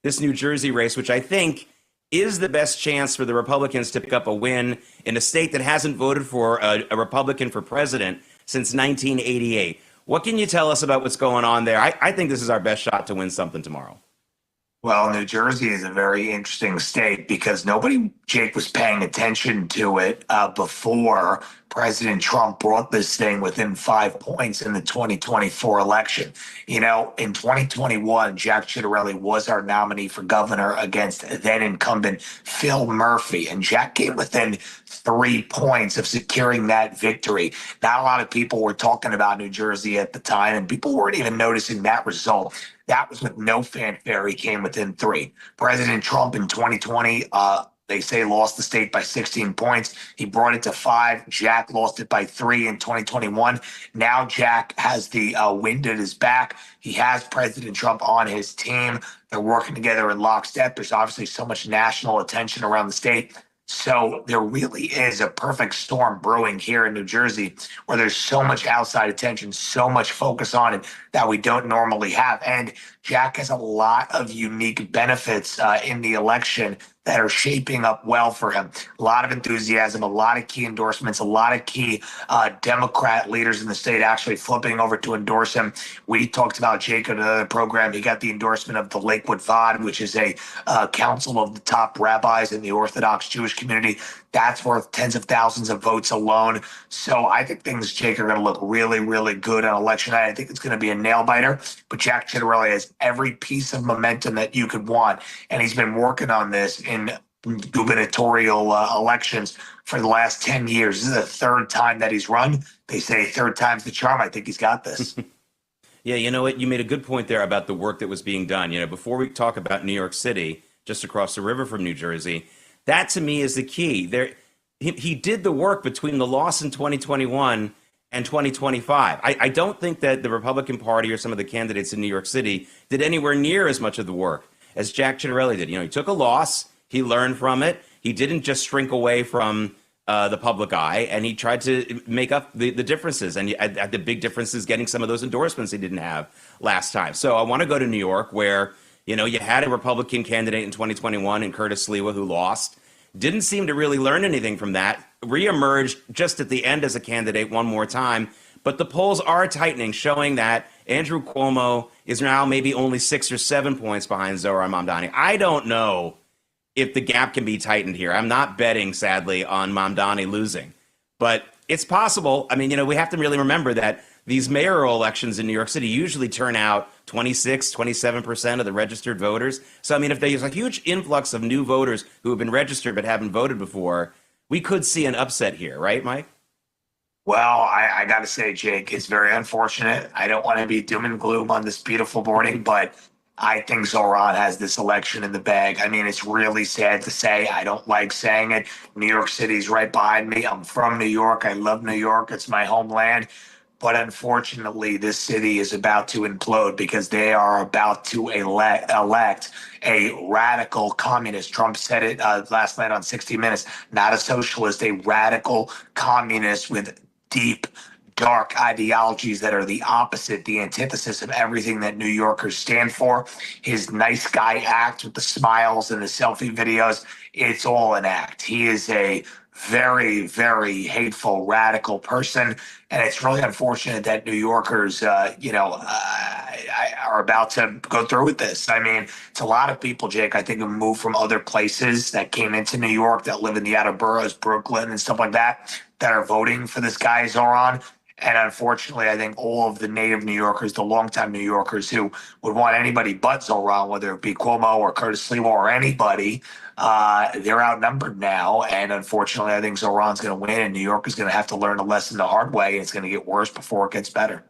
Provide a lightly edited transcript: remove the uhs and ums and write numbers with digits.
this New Jersey race, which I think is the best chance for the Republicans to pick up a win in a state that hasn't voted for a Republican for president since 1988. What can you tell us about what's going on there? I think this is our best shot to win something tomorrow. Well, New Jersey is a very interesting state because nobody, Jake, was paying attention to it before President Trump brought this thing within 5 points in the 2024 election. You know, in 2021, Jack Ciattarelli was our nominee for governor against then incumbent Phil Murphy, and Jack came within 3 points of securing that victory. Not a lot of people were talking about New Jersey at the time, and people weren't even noticing that result. That was with no fanfare. He came within three. President Trump in 2020, they say lost the state by 16 points. He brought it to 5. Jack lost it by 3 in 2021. Now Jack has the wind at his back. He has President Trump on his team. They're working together in lockstep. There's obviously so much national attention around the state. So there really is a perfect storm brewing here in New Jersey where there's so much outside attention, so much focus on it that we don't normally have. And Jack has a lot of unique benefits in the election that are shaping up well for him. A lot of enthusiasm, a lot of key endorsements, a lot of key Democrat leaders in the state actually flipping over to endorse him. We talked about Jake in another program. He got the endorsement of the Lakewood Vod, which is a council of the top rabbis in the Orthodox Jewish community. That's worth tens of thousands of votes alone. So I think things, Jake, are going to look really, really good on election night. I think it's going to be a nail biter. But Jack Ciattarelli has every piece of momentum that you could want. And he's been working on this in gubernatorial elections for the last 10 years. This is the third time that he's run. They say third time's the charm. I think he's got this. Yeah, you know what? You made a good point there about the work that was being done. You know, before we talk about New York City, just across the river from New Jersey, that to me is the key. He did the work between the loss in 2021 and 2025. I don't think that the Republican Party or some of the candidates in New York City did anywhere near as much of the work as Jack Ciattarelli did. You know, he took a loss, he learned from it, he didn't just shrink away from the public eye, and he tried to make up the differences. And the big difference is getting some of those endorsements he didn't have last time. So I want to go to New York where, you know, you had a Republican candidate in 2021 in Curtis Sliwa who lost. Didn't seem to really learn anything from that. Reemerged just at the end as a candidate one more time. But the polls are tightening, showing that Andrew Cuomo is now maybe only 6 or 7 points behind Zohran Mamdani. I don't know if the gap can be tightened here. I'm not betting, sadly, on Mamdani losing. But it's possible. I mean, you know, we have to really remember that these mayoral elections in New York City usually turn out 26, 27% of the registered voters. So, I mean, if there's a huge influx of new voters who have been registered but haven't voted before, we could see an upset here, right, Mike? Well, I got to say, Jake, it's very unfortunate. I don't want to be doom and gloom on this beautiful morning, but I think Zohran has this election in the bag. I mean, it's really sad to say. I don't like saying it. New York City's right behind me. I'm from New York. I love New York. It's my homeland. But unfortunately, this city is about to implode because they are about to elect a radical communist. Trump said it last night on 60 Minutes, not a socialist, a radical communist with deep, dark ideologies that are the opposite, the antithesis of everything that New Yorkers stand for. His nice guy act with the smiles and the selfie videos, it's all an act. He is a very, very hateful, radical person. And it's really unfortunate that New Yorkers, are about to go through with this. I mean, it's a lot of people, Jake, I think, who moved from other places that came into New York, that live in the outer boroughs, Brooklyn and stuff like that are voting for this guy, Zohran. And unfortunately, I think all of the native New Yorkers, the longtime New Yorkers who would want anybody but Zohran, whether it be Cuomo or Curtis Sliwa or anybody, they're outnumbered now. And unfortunately, I think Zohran's going to win, and New York is going to have to learn a lesson the hard way. And it's going to get worse before it gets better.